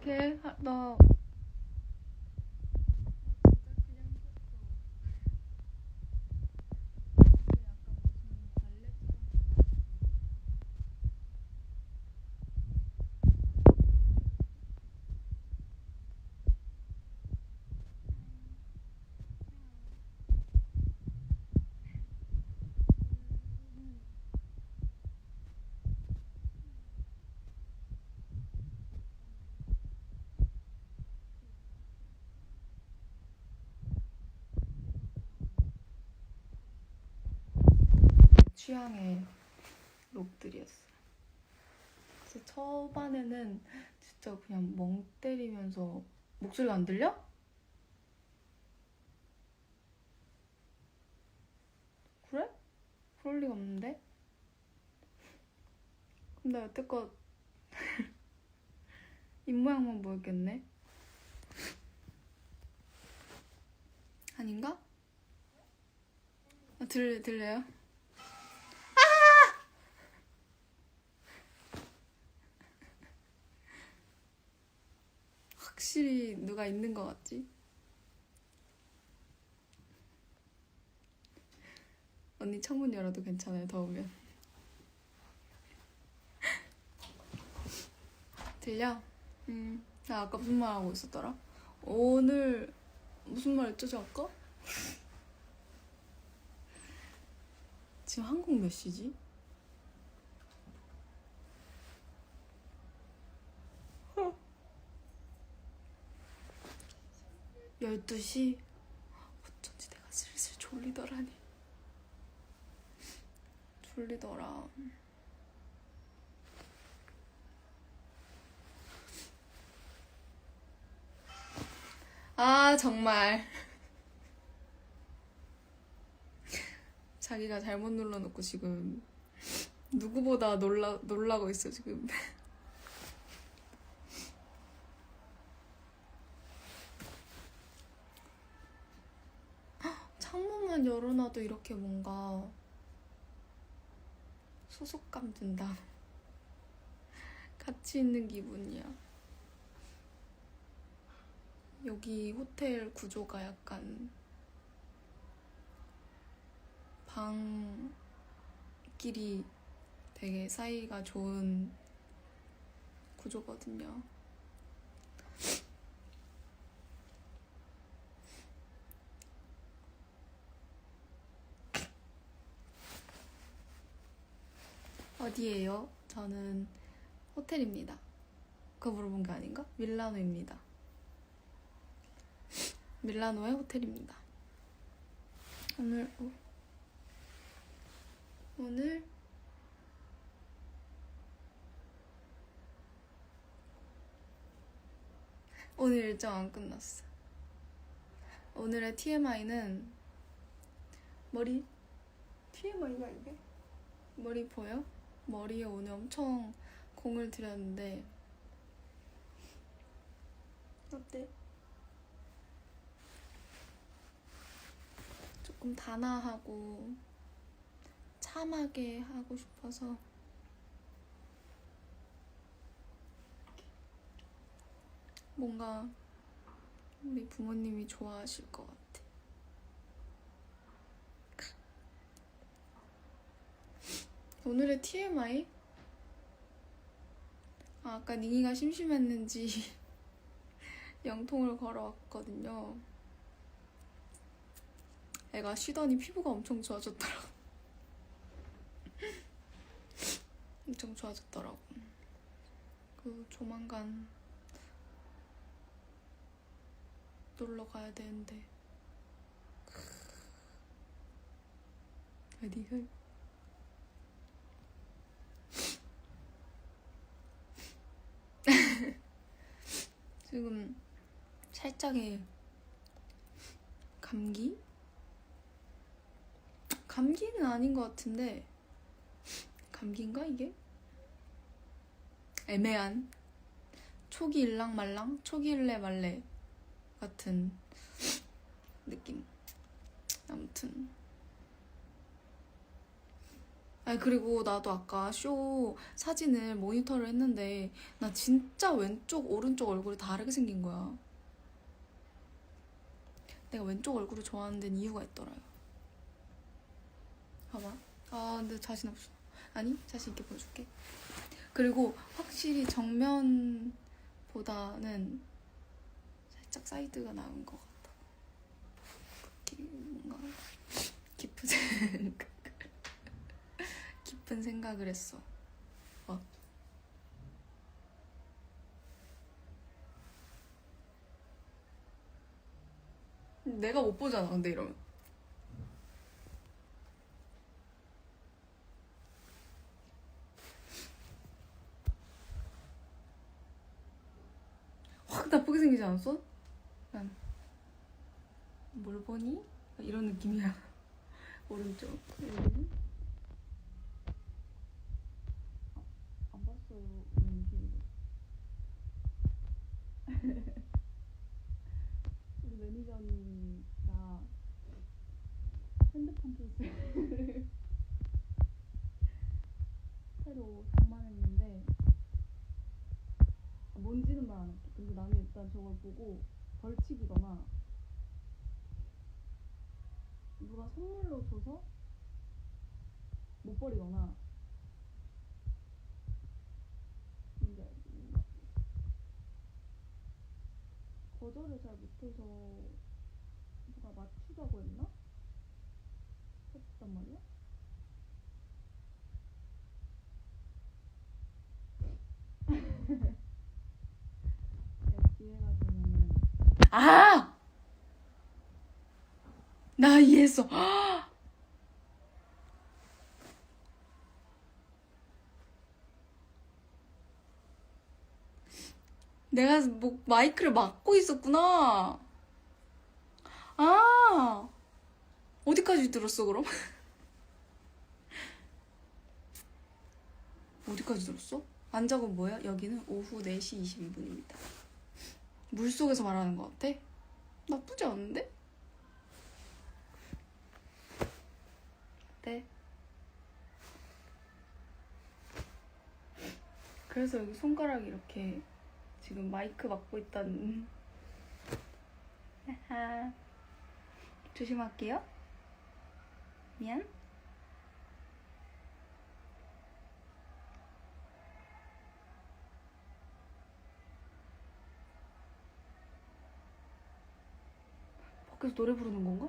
어떡해? 나 취향의 룩들이었어요. 그래서 초반에는 진짜 그냥 멍 때리면서 목소리가 안 들려? 그래? 그럴 리가 없는데? 그럼 나 여태껏 입모양만 보였겠네? 아닌가? 들려요? 확실히 누가 있는 것 같지? 언니 창문 열어도 괜찮아요, 더우면. 들려? 나 아까 무슨 말 하고 있었더라? 오늘 무슨 말 했죠, 저 아까? 지금 한국 몇 시지? 어. 12시? 어쩐지 내가 슬슬 졸리더라니. 졸리더라. 아, 정말. 자기가 잘못 눌러놓고 지금 누구보다 놀라고 있어, 지금. 창문만 열어놔도 이렇게 뭔가 소속감 든다. 같이 있는 기분이야. 여기 호텔 구조가 약간 방끼리 되게 사이가 좋은 구조거든요. 어디예요? 저는 호텔입니다. 그거 물어본 게 아닌가? 밀라노입니다. 밀라노의 호텔입니다. 오늘 일정 안 끝났어. 오늘의 TMI는 머리. TMI가 이게? 머리 보여? 머리에 오늘 엄청 공을 들였는데 어때? 조금 단아하고 참하게 하고 싶어서 뭔가 우리 부모님이 좋아하실 것 같아. 오늘의 TMI? 아까 닝이가 심심했는지 영통을 걸어왔거든요. 애가 쉬더니 피부가 엄청 좋아졌더라고. 엄청 좋아졌더라고. 조만간 놀러 가야 되는데. 어디가? 지금 살짝의 감기? 감기는 아닌 것 같은데 감기인가 이게? 애매한 초기 일랑말랑, 초기 일래말래 같은 느낌. 아무튼 아니 그리고 나도 아까 쇼 사진을 모니터를 했는데 나 진짜 왼쪽 오른쪽 얼굴이 다르게 생긴 거야. 내가 왼쪽 얼굴을 좋아하는 데는 이유가 있더라요. 봐봐. 아 근데 자신 없어. 아니 자신 있게 보여줄게. 그리고 확실히 정면보다는 살짝 사이드가 나은 것 같아. 뭔가 깊은 생각 깊은 생각을 했어. 내가 못 보잖아 근데 이러면. 확 나쁘게 생기지 않았어? 난 뭘 보니? 이런 느낌이야. 오른쪽. 여기는? 안 봤어요. 이런 느낌이고. 우리 매니저 언니가 핸드폰 케이스를 새로 장만했는데 뭔지는 말 안 할게. 근데 나는 일단 저걸 보고 벌칙이거나 누가 선물로 줘서 못 버리거나 뭔지 알지? 뭔가 거절을 잘 못해서 누가 맞추자고 했나? 했단 말이야? 내가 기회가 되면은 아! 나 이해했어. 내가 뭐 마이크를 막고 있었구나. 아 어디까지 들었어 그럼? 어디까지 들었어? 안작은 뭐야? 여기는 오후 4시 22분입니다. 물속에서 말하는 것 같아? 나쁘지 않은데? 네. 그래서 여기 손가락이 이렇게 지금 마이크 막고 있다는. 조심할게요. 미안. 밖에서 노래 부르는 건가?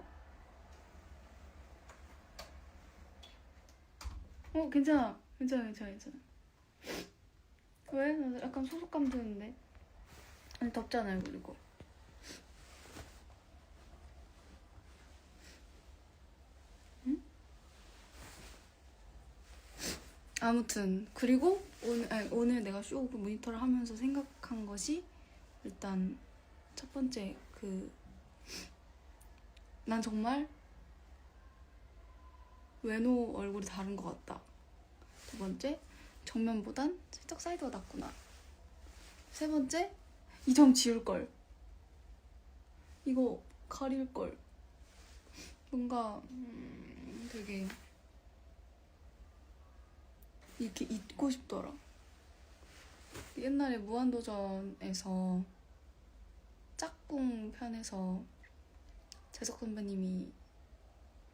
괜찮아. 괜찮아. 왜? 나 약간 소속감 드는데. 아니 덥잖아요 그리고. 응? 아무튼 그리고 오늘 내가 쇼 모니터를 하면서 생각한 것이 일단 첫 번째 난 정말 외노 얼굴이 다른 것 같다. 두 번째, 정면보단 살짝 사이드가 낫구나. 세 번째, 이 점 지울걸. 이거 가릴걸. 뭔가 되게 이렇게 잊고 싶더라. 옛날에 무한도전에서 짝꿍 편에서 재석 선배님이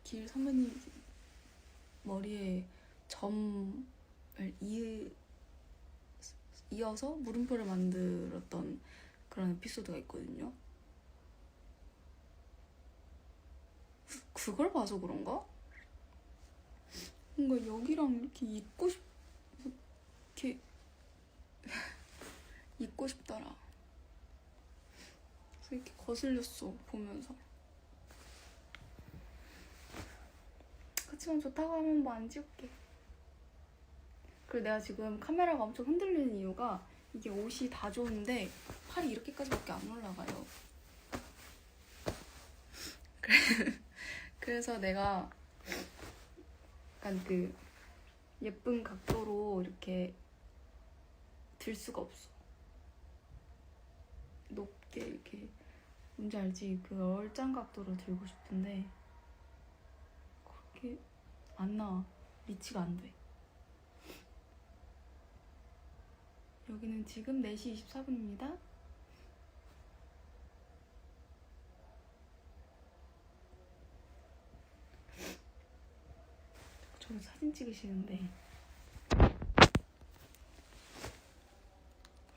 길 선배님 머리에 점을 이어서 물음표를 만들었던 그런 에피소드가 있거든요. 그걸 봐서 그런가? 뭔가 여기랑 이렇게 이렇게 잊고 싶더라. 그래서 이렇게 거슬렸어 보면서. 그치만 좋다고 하면 뭐 안 지울게. 그리고 내가 지금 카메라가 엄청 흔들리는 이유가 이게 옷이 다 좋은데 팔이 이렇게까지밖에 안 올라가요. 그래서 내가 약간 예쁜 각도로 이렇게 들 수가 없어. 높게 이렇게 뭔지 알지? 그 얼짱 각도로 들고 싶은데 그렇게 안 나와. 리치가 안 돼. 여기는 지금 4시 24분입니다. 저는 사진 찍으시는데.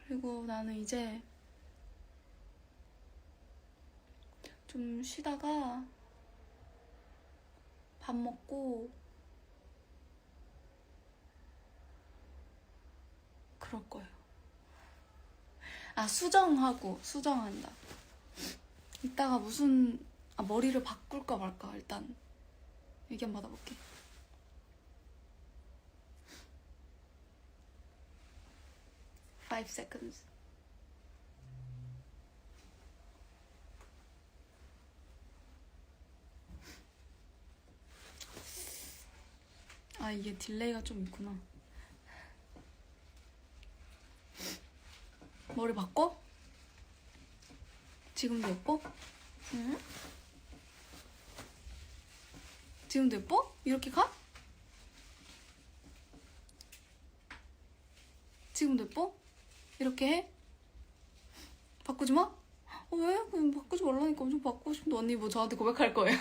그리고 나는 이제 좀 쉬다가 밥 먹고 그럴 거예요. 아, 수정한다. 이따가 머리를 바꿀까 말까 일단 의견 받아볼게. Five seconds. 아, 이게 딜레이가 좀 있구나. 머리 바꿔? 지금도 예뻐? 응? 지금도 예뻐? 이렇게 가? 지금도 예뻐? 이렇게 해? 바꾸지 마? 왜? 그냥 바꾸지 말라니까. 엄청 바꾸고 싶은데 언니 뭐 저한테 고백할 거예요?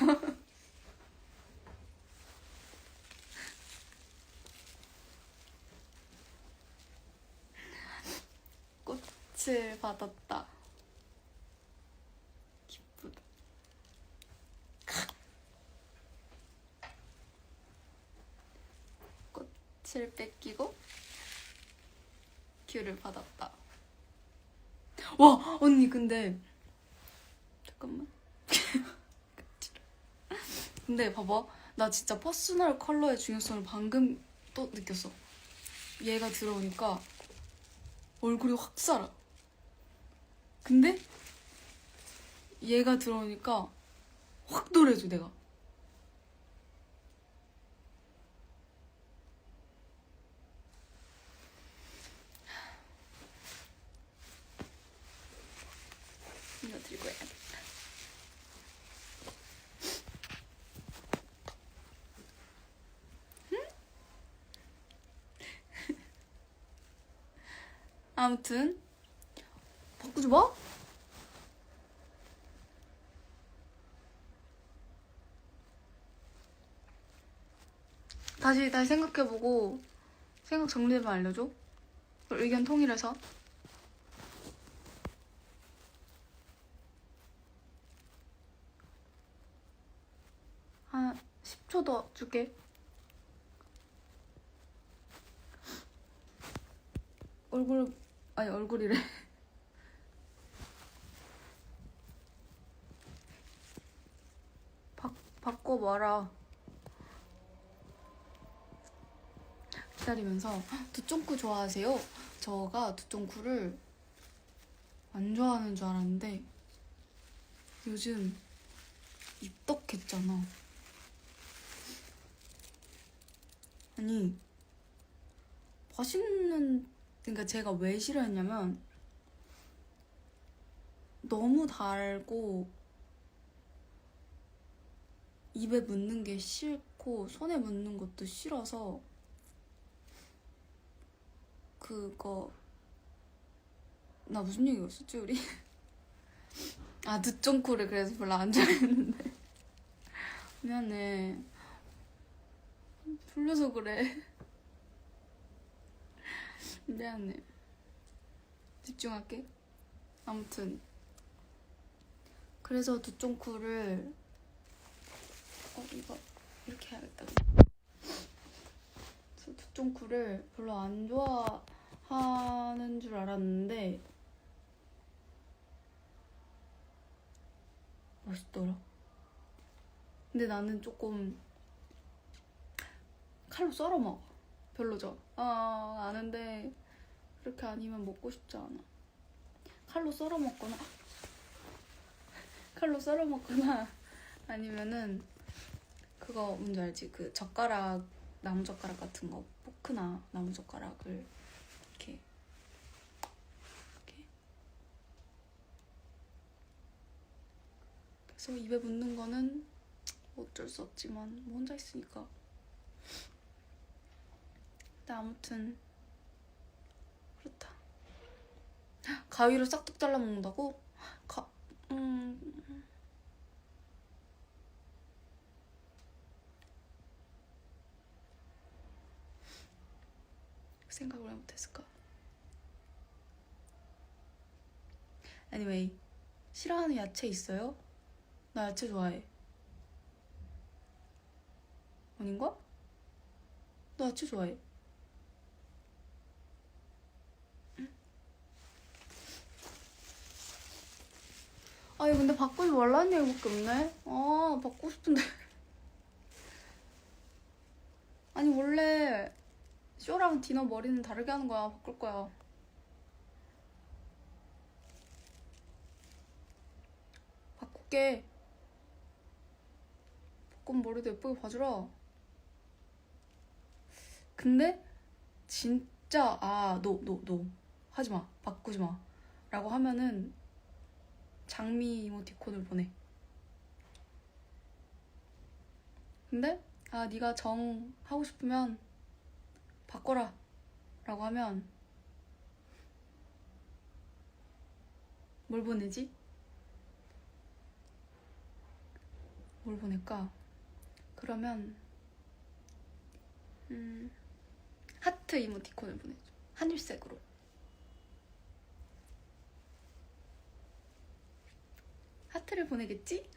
꽃을 받았다. 기쁘다. 꽃을 뺏기고 귤을 받았다. 와, 언니 근데 잠깐만. 근데 봐봐, 나 진짜 퍼스널 컬러의 중요성을 방금 또 느꼈어. 얘가 들어오니까 얼굴이 확 살아. 근데 얘가 들어오니까 확 노래져 내가. 이거 들고 해야겠다. 응? 아무튼 바꾸지 마? 다시 생각해보고 생각 정리해봐 알려줘. 의견 통일해서. 한 10초 더 줄게. 얼굴이래. 바꿔봐라. 기다리면서 두쫑쿠 좋아하세요? 저가 두쫑쿠를 안 좋아하는 줄 알았는데 요즘 입덕했잖아. 아니 그러니까 제가 왜 싫어했냐면 너무 달고 입에 묻는 게 싫고 손에 묻는 것도 싫어서 그거 나 무슨 얘기였었지 우리? 아, 두쫑코를 그래서 별로 안 좋아했는데. 미안해. 풀려서 그래. 미안해. 집중할게. 아무튼 그래서 두쫑코를 이거 이렇게 해야겠다. 그래서 두쫑코를 별로 안 좋아하는 줄 알았는데 맛있더라. 근데 나는 조금 칼로 썰어 먹어. 별로죠? 아는데 그렇게 아니면 먹고 싶지 않아. 칼로 썰어 먹거나 아니면은 그거 뭔지 알지? 그 젓가락, 나무젓가락 같은 거, 포크나 나무젓가락을 이렇게 그래서 입에 묻는 거는 어쩔 수 없지만 뭐 혼자 있으니까. 근데 아무튼 그렇다. 가위로 싹둑 잘라 먹는다고? 가, 생각을 왜 못했을까? Anyway, 싫어하는 야채 있어요? 나 야채 좋아해. 아닌가? 나 야채 좋아해. 아니 근데 바꾸지 말라는 얘기밖에 없네. 아 바꾸고 싶은데. 아니 원래 쇼랑 디너 머리는 다르게 하는 거야. 바꿀 거야. 바꿀게. 바꾸면 머리도 예쁘게 봐주라. 근데 진짜 너 하지마. 바꾸지마 라고 하면은 장미 이모티콘을 보내. 근데 네가 정 하고 싶으면 바꿔라 라고 하면 뭘 보내지? 뭘 보낼까? 그러면 하트 이모티콘을 보내줘. 하늘색으로. 하트를 보내겠지?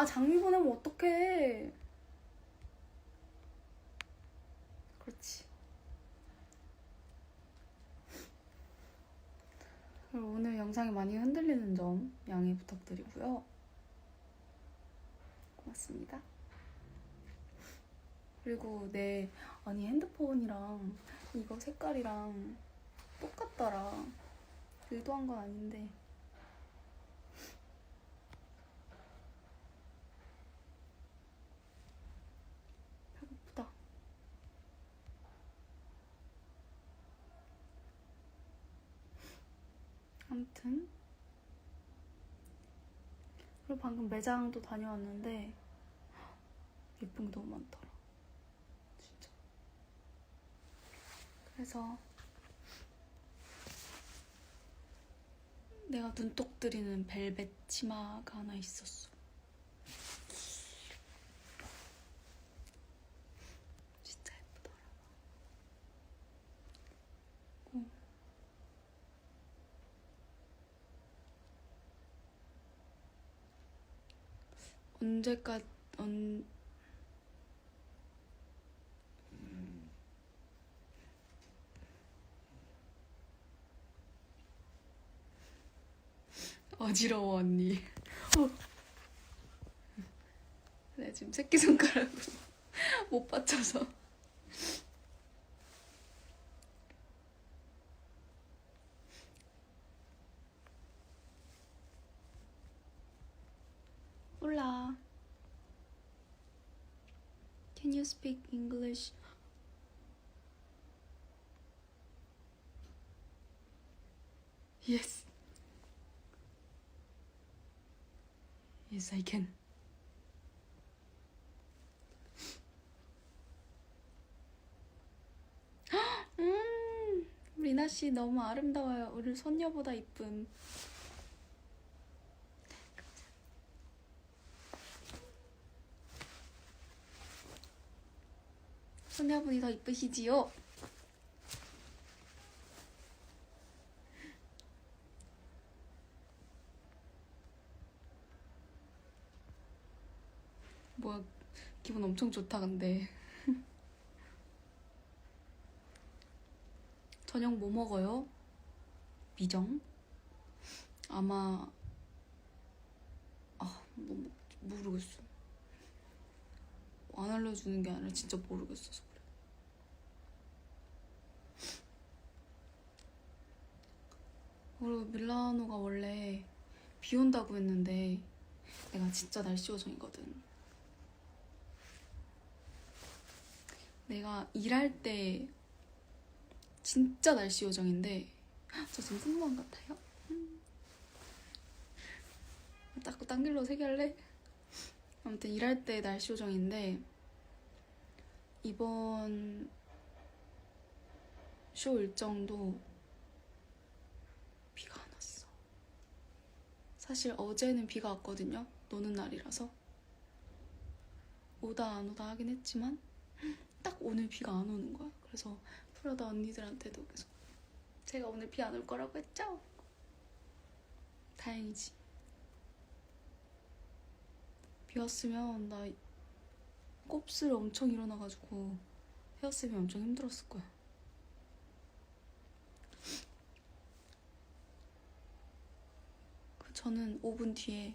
장미 보내면 어떡해. 그렇지. 그리고 오늘 영상이 많이 흔들리는 점 양해 부탁드리고요. 고맙습니다. 그리고 아니 핸드폰이랑 이거 색깔이랑 똑같더라. 의도한 건 아닌데. 배고프다. 아무튼 그리고 방금 매장도 다녀왔는데 예쁜 게 너무 많더라. 진짜. 그래서 내가 눈독 들이는 벨벳 치마가 하나 있었어. 진짜 예쁘더라. 언제까지 어지러워 언니. 내가 지금 새끼손가락으로 못 받쳐서. Hola. Can you speak English? Yes. Yes, I can. 리나 씨 너무 아름다워요. 우리 손녀보다 이쁨. 손녀분이 더 이쁘시지요? 뭐야, 기분 엄청 좋다 근데. 저녁 뭐 먹어요? 미정? 아마 모르겠어. 안 알려주는 게 아니라 진짜 모르겠어서 그래. 그리고 밀라노가 원래 비 온다고 했는데 내가 진짜 날씨 요정이거든. 내가 일할 때 진짜 날씨 요정인데 저 지금 승무원 같아요? 딴 길로 세 개 할래? 아무튼 일할 때 날씨 요정인데 이번 쇼 일정도 비가 안 왔어. 사실 어제는 비가 왔거든요. 노는 날이라서 오다 안 오다 하긴 했지만 딱 오늘 비가 안 오는 거야. 그래서 프라다 언니들한테도 계속 제가 오늘 비 안 올 거라고 했죠? 다행이지. 비 왔으면 나 곱슬 엄청 일어나가지고 헤어쌤이 엄청 힘들었을 거야. 저는 5분 뒤에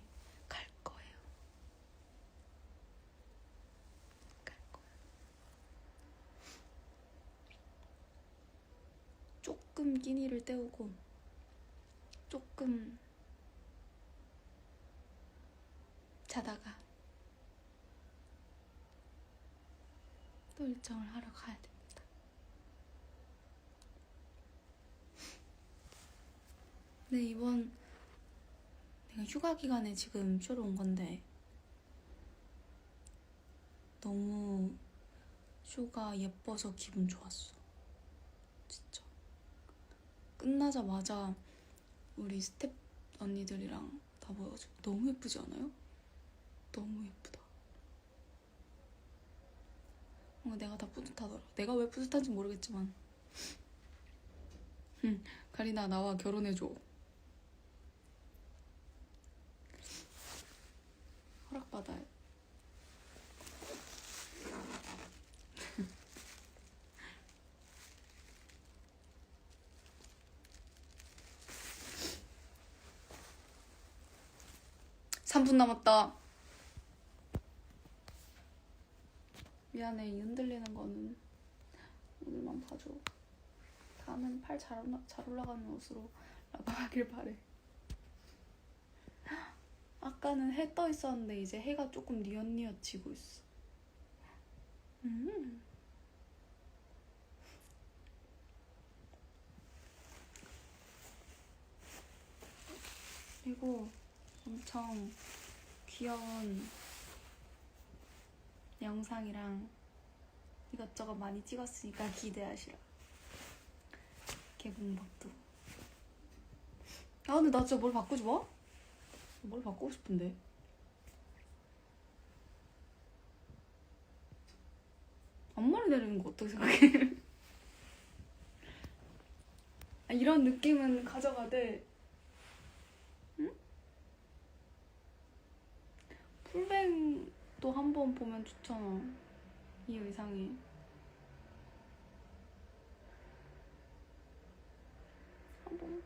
갈 거예요. 갈 거야. 조금 끼니를 때우고 조금 자다가 또 일정을 하러 가야 됩니다. 네, 이번 내가 휴가 기간에 지금 쇼를 온 건데 너무 쇼가 예뻐서 기분 좋았어. 진짜. 끝나자마자 우리 스텝 언니들이랑 다 모여가지고 너무 예쁘지 않아요? 너무 예쁘다. 뭔가 내가 다 뿌듯하더라. 내가 왜 뿌듯한지 모르겠지만 가리나 나와 결혼해줘. 허락받아요. (3분) 남았다. 미안해. 이 흔들리는 거는 오늘만 봐줘. 다음엔 팔 잘 올라가는 옷으로 라방하길 바래. 아까는 해 떠 있었는데 이제 해가 조금 뉘엿뉘엿 지고 있어. 그리고 엄청 귀여운 영상이랑 이것저것 많이 찍었으니까 기대하시라. 개봉박도. 아 근데 나 진짜 머리 바꾸지 마? 머리 바꾸고 싶은데. 앞머리 내리는 거 어떻게 생각해? 아, 이런 느낌은 가져가되 응? 풀뱅도 한번 보면 좋잖아. 이 의상이 한번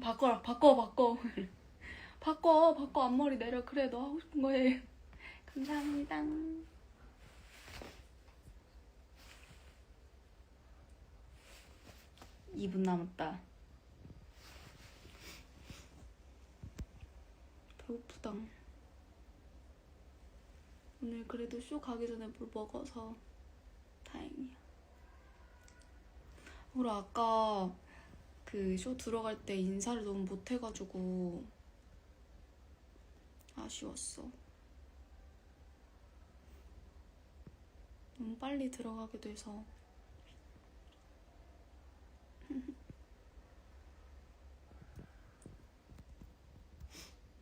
바꿔라. 바꿔 앞머리 내려. 그래 너 하고 싶은 거 해. 감사합니다. 2분 남았다. 배고프다. 오늘 그래도 쇼 가기 전에 뭘 먹어서 다행이야. 우리 아까 그 쇼 들어갈 때 인사를 너무 못해가지고 아쉬웠어. 너무 빨리 들어가게 돼서.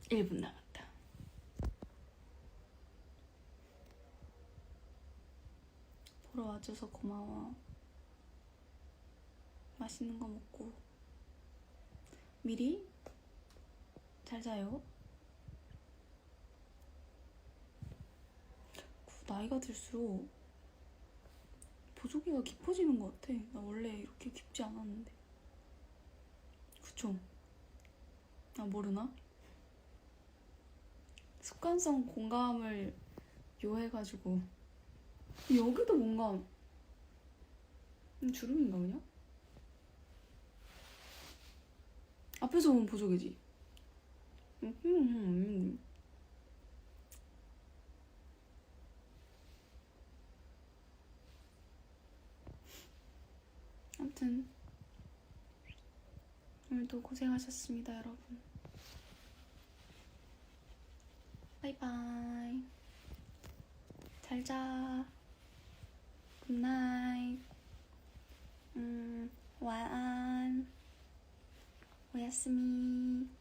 1분 남았다. 보러 와줘서 고마워. 맛있는 거 먹고 미리 잘 자요. 나이가 들수록 보조개가 깊어지는 것 같아. 나 원래 이렇게 깊지 않았는데. 그쵸? 아 모르나? 습관성 공감을 요해가지고. 여기도 뭔가 주름인가 그냥? 앞에서 보면 보조개지. 아무튼 오늘도 고생하셨습니다, 여러분. 바이바이. 잘 자. 굿나잇.晚安. 오야스미.